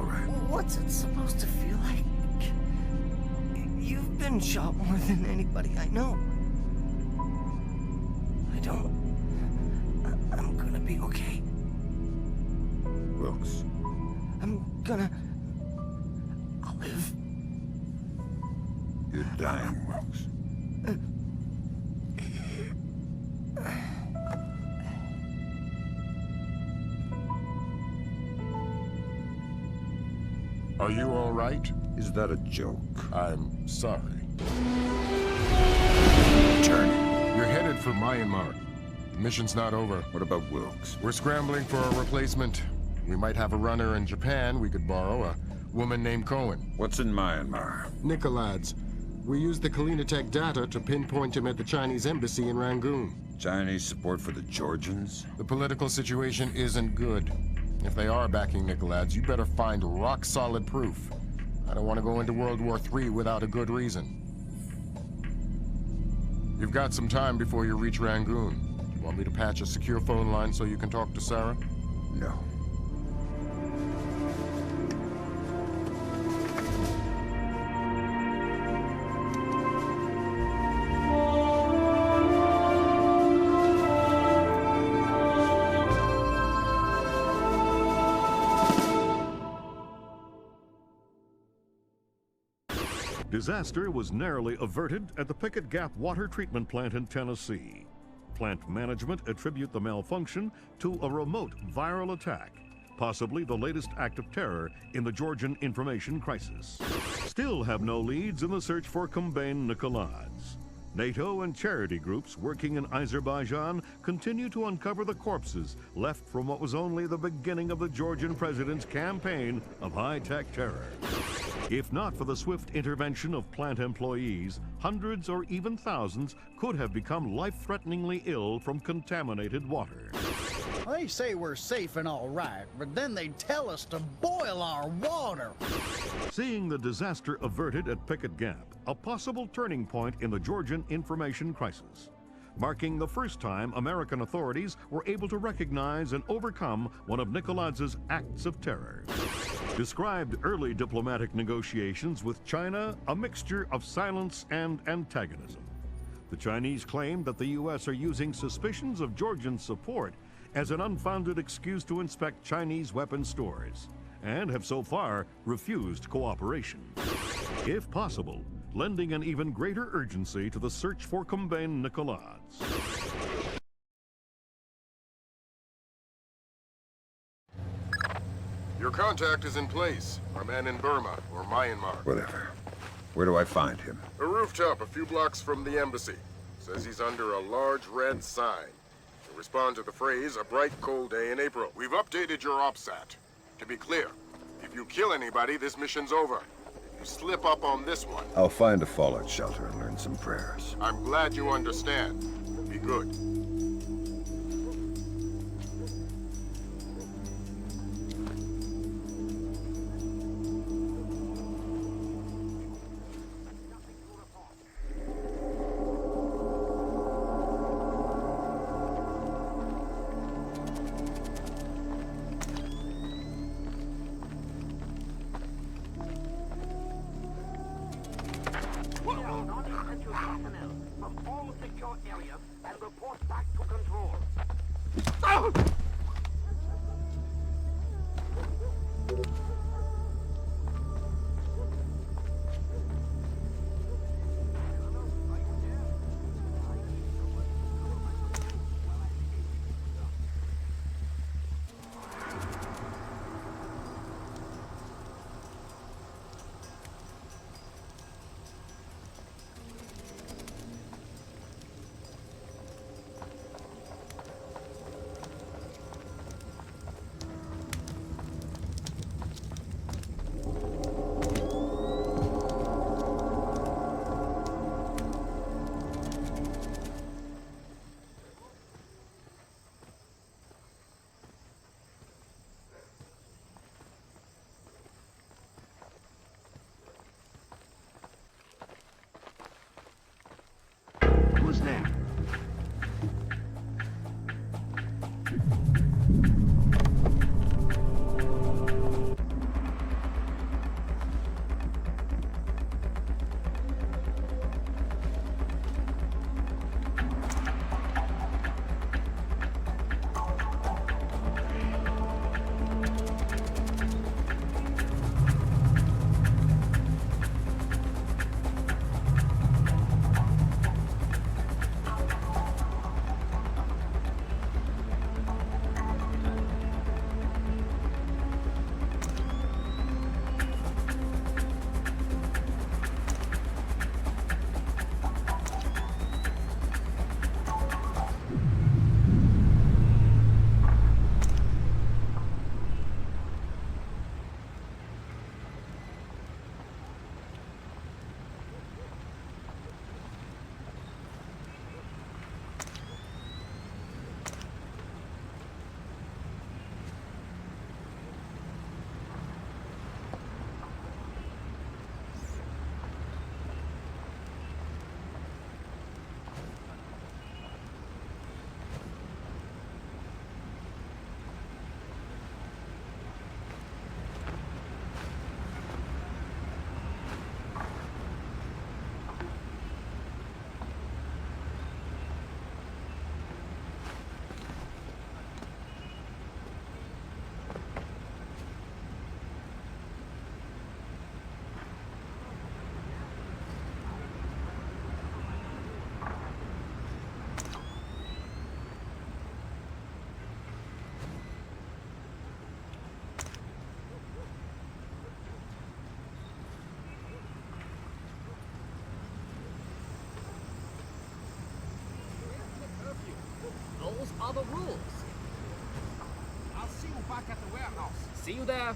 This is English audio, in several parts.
right. What's it supposed to feel like? You've been shot more than anybody I know. I'm gonna be okay. Wilkes. I'll live. You're dying, Wilkes. Are you all right? Is that a joke? I'm sorry. Turn. You're headed for Myanmar. The mission's not over. What about Wilkes? We're scrambling for a replacement. We might have a runner in Japan we could borrow, a woman named Cohen. What's in Myanmar? Nikolads. We used the Kalinatech data to pinpoint him at the Chinese embassy in Rangoon. Chinese support for the Georgians? The political situation isn't good. If they are backing Nikolads, you better find rock-solid proof. I don't want to go into World War III without a good reason. You've got some time before you reach Rangoon. Want me to patch a secure phone line so you can talk to Sarah? No. Disaster was narrowly averted at the Pickett Gap Water Treatment Plant in Tennessee. Plant management attribute the malfunction to a remote viral attack, possibly the latest act of terror in the Georgian information crisis. Still have no leads in the search for Kumbain Nikolads. NATO and charity groups working in Azerbaijan continue to uncover the corpses left from what was only the beginning of the Georgian president's campaign of high-tech terror. If not for the swift intervention of plant employees, hundreds or even thousands could have become life-threateningly ill from contaminated water. They say we're safe and all right, but then they tell us to boil our water. Seeing the disaster averted at Pickett Gap, a possible turning point in the Georgian information crisis, marking the first time American authorities were able to recognize and overcome one of Nikolads' acts of terror. Described early diplomatic negotiations with China a mixture of silence and antagonism. The Chinese claim that the U.S. are using suspicions of Georgian support as an unfounded excuse to inspect Chinese weapons stores, and have so far refused cooperation. If possible, lending an even greater urgency to the search for Kumbain Nikolads. Your contact is in place. Our man in Burma, or Myanmar. Whatever. Where do I find him? A rooftop a few blocks from the embassy. Says he's under a large red sign. To respond to the phrase, a bright cold day in April. We've updated your OPSAT. To be clear, if you kill anybody, this mission's over. If you slip up on this one... I'll find a fallout shelter and learn some prayers. I'm glad you understand. Be good. From all secure areas and report back to control. are the rules. I'll see you back at the warehouse. See you there.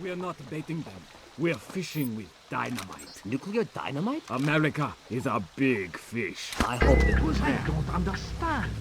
We're not baiting them. We're fishing with dynamite. Nuclear dynamite? America is a big fish. I hope it was I there. don't understand.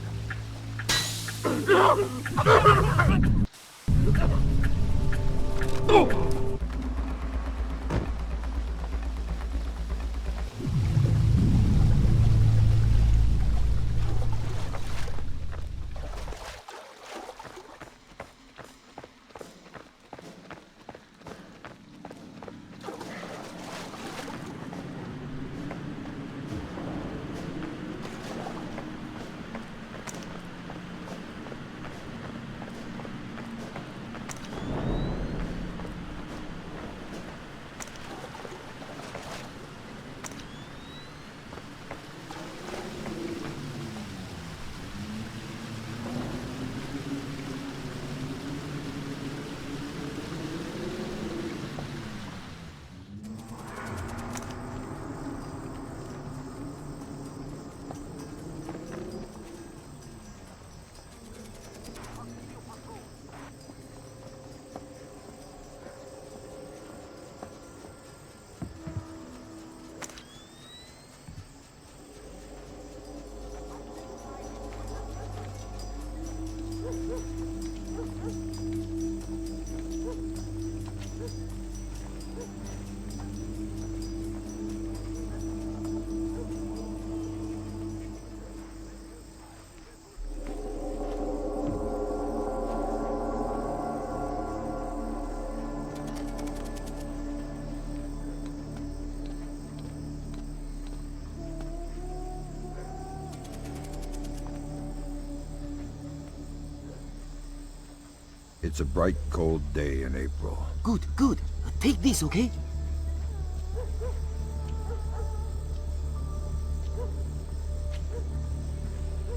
It's a bright, cold day in April. Good, good. Take this, okay?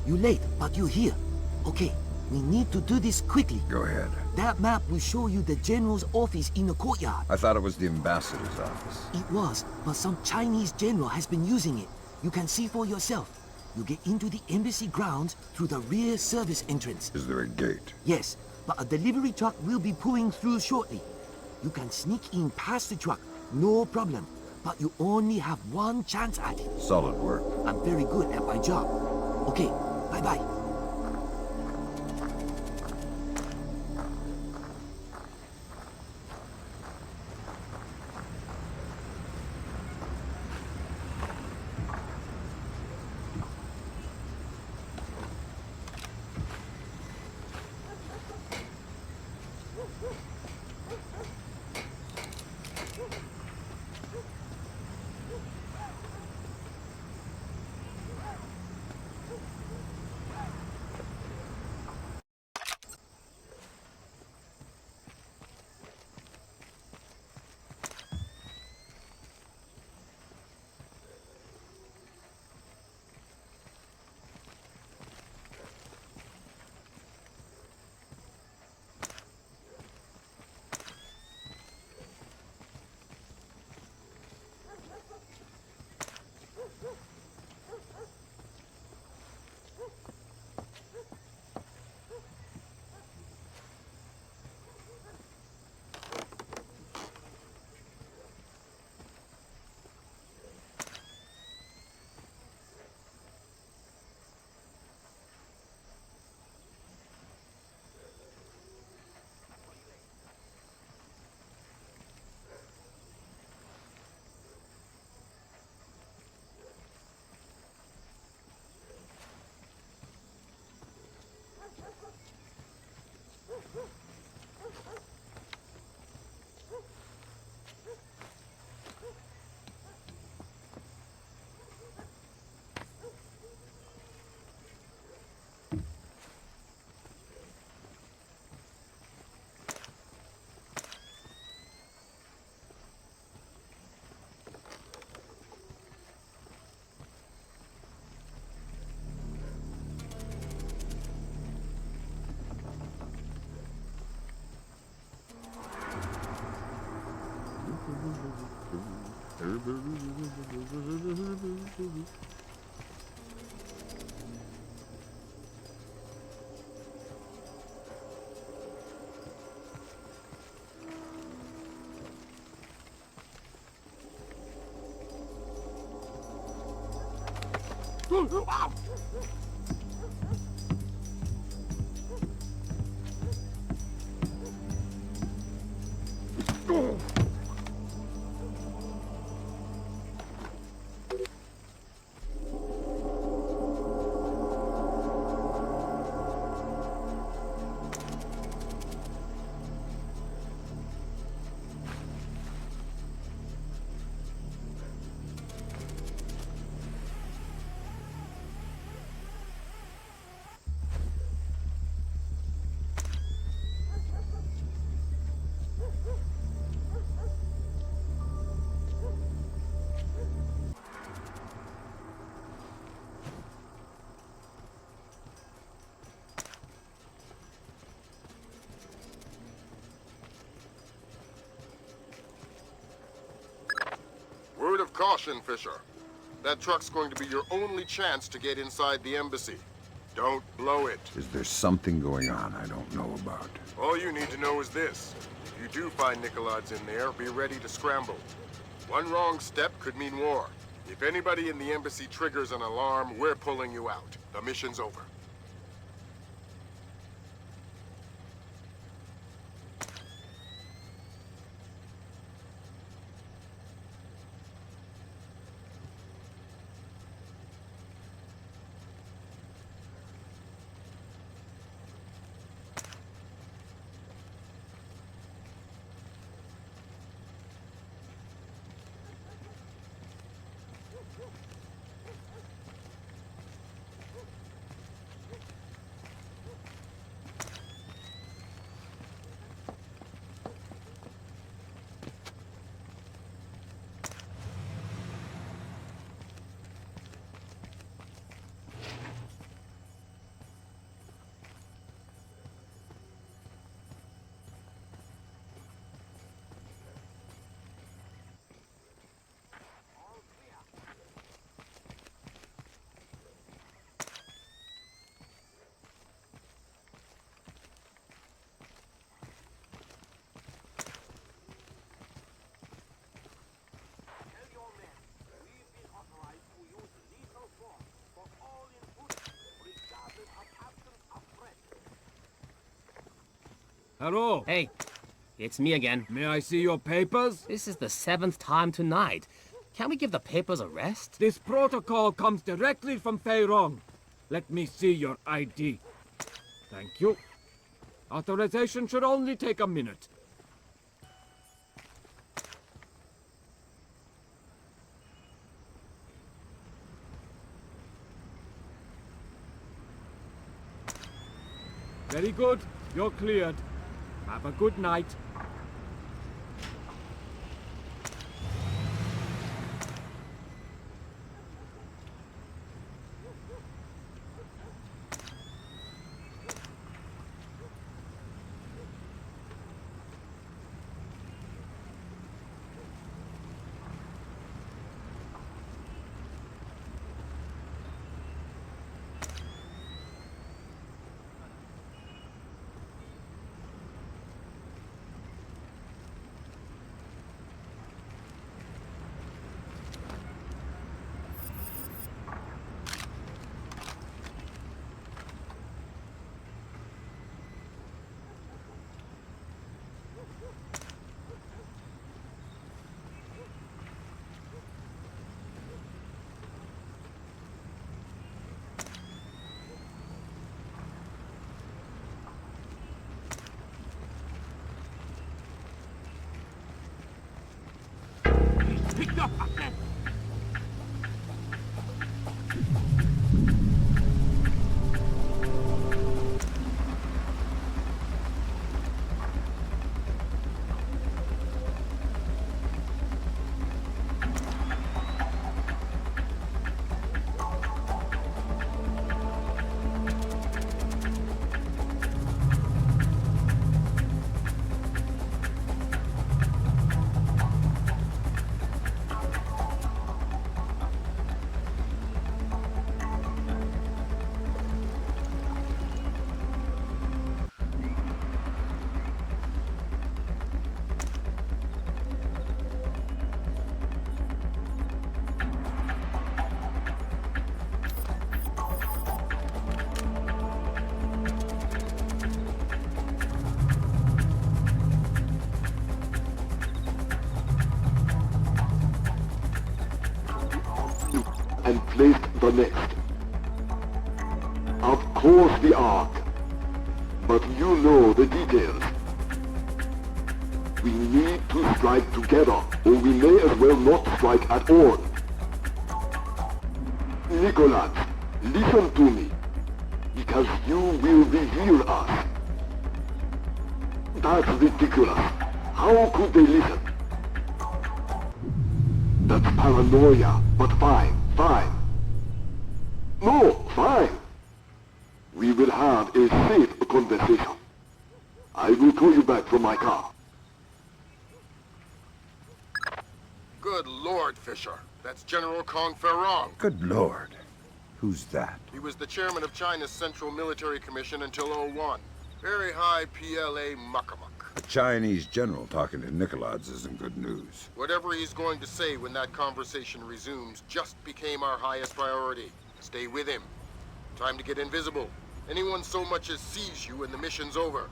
You're late, but you're here. Okay, we need to do this quickly. Go ahead. That map will show you the general's office in the courtyard. I thought it was the ambassador's office. It was, but some Chinese general has been using it. You can see for yourself. You get into the embassy grounds through the rear service entrance. Is there a gate? Yes, but a delivery truck will be pulling through shortly. You can sneak in past the truck, no problem. But you only have one chance at it. Solid work. I'm very good at my job. Okay, bye-bye. Word of caution, Fisher. That truck's going to be your only chance to get inside the embassy. Don't blow it. Is there something going on I don't know about? All you need to know is this. If you do find Nikolads in there, be ready to scramble. One wrong step could mean war. If anybody in the embassy triggers an alarm, we're pulling you out. The mission's over. Hello. Hey, it's me again. May I see your papers? This is the 7th time tonight. Can't we give the papers a rest? This protocol comes directly from Feirong. Let me see your ID. Thank you. Authorization should only take a minute. Very good. You're cleared. Have a good night. Pick up again. the next. Of course the Ark. But you know the details. We need to strike together, or we may as well not strike at all. Nicholas, listen to me, because you will reveal us. That's ridiculous. How could they listen? That's paranoia, but fine. No, fine. We will have a safe conversation. I will call you back from my car. Good Lord, Fisher. That's General Kong Ferrong. Good Lord. Who's that? He was the chairman of China's Central Military Commission until '01. Very high PLA muckamuck. A Chinese general talking to Nicolaides isn't good news. Whatever he's going to say when that conversation resumes just became our highest priority. Stay with him. Time to get invisible. Anyone so much as sees you and the mission's over.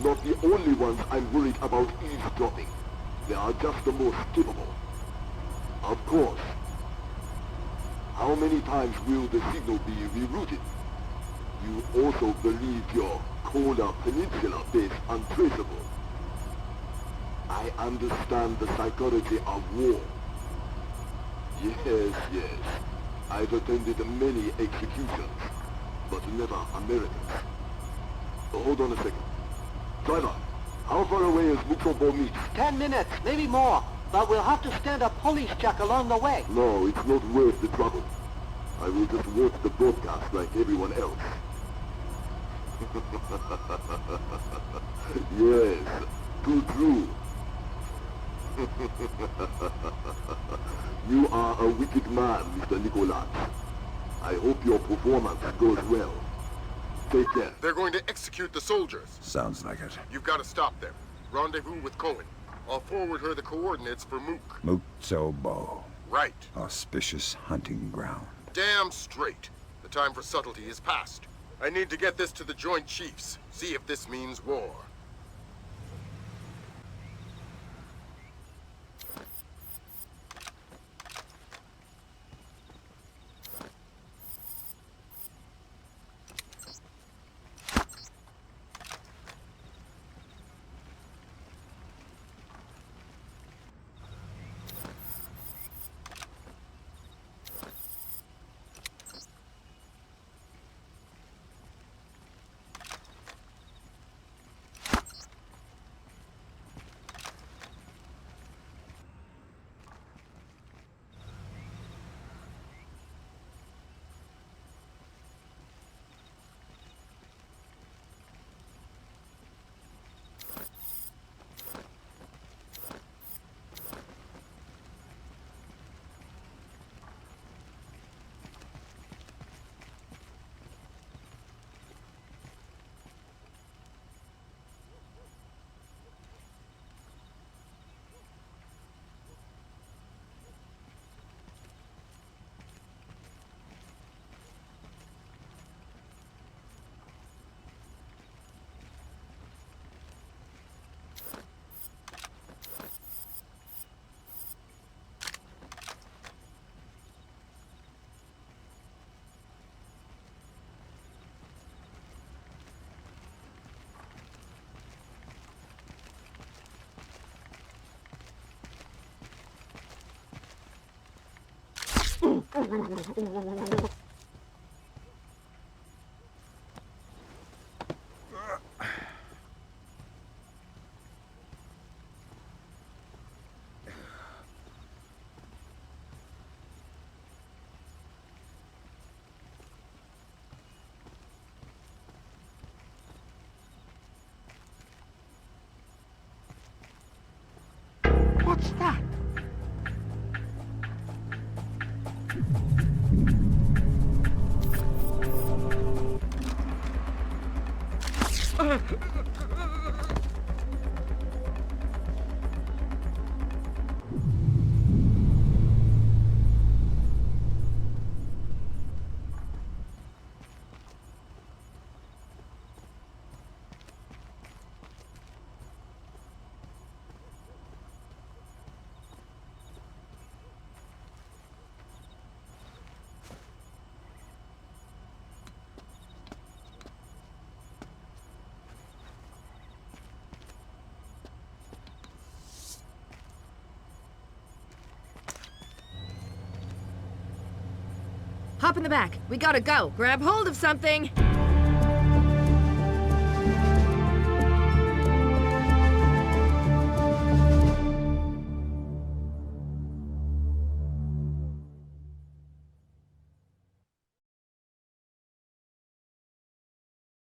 Not the only ones I'm worried about eavesdropping. They are just the most capable. Of course. How many times will the signal be rerouted? You also believe your Kola Peninsula base untraceable. I understand the psychology of war. Yes. I've attended many executions, but never Americans. Hold on a second. Driver, how far away is Muksobo Meet? 10 minutes, maybe more. But we'll have to stand a police check along the way. No, it's not worth the trouble. I will just watch the broadcast like everyone else. Yes, too true. You are a wicked man, Mr. Nicholas. I hope your performance goes well. Take care. They're going to execute the soldiers. Sounds like it. You've got to stop them. Rendezvous with Cohen. I'll forward her the coordinates for Mook. Muksobo. Right. Auspicious hunting ground. Damn straight. The time for subtlety is past. I need to get this to the Joint Chiefs. See if this means war. What's that? Hop in the back. We gotta go. Grab hold of something.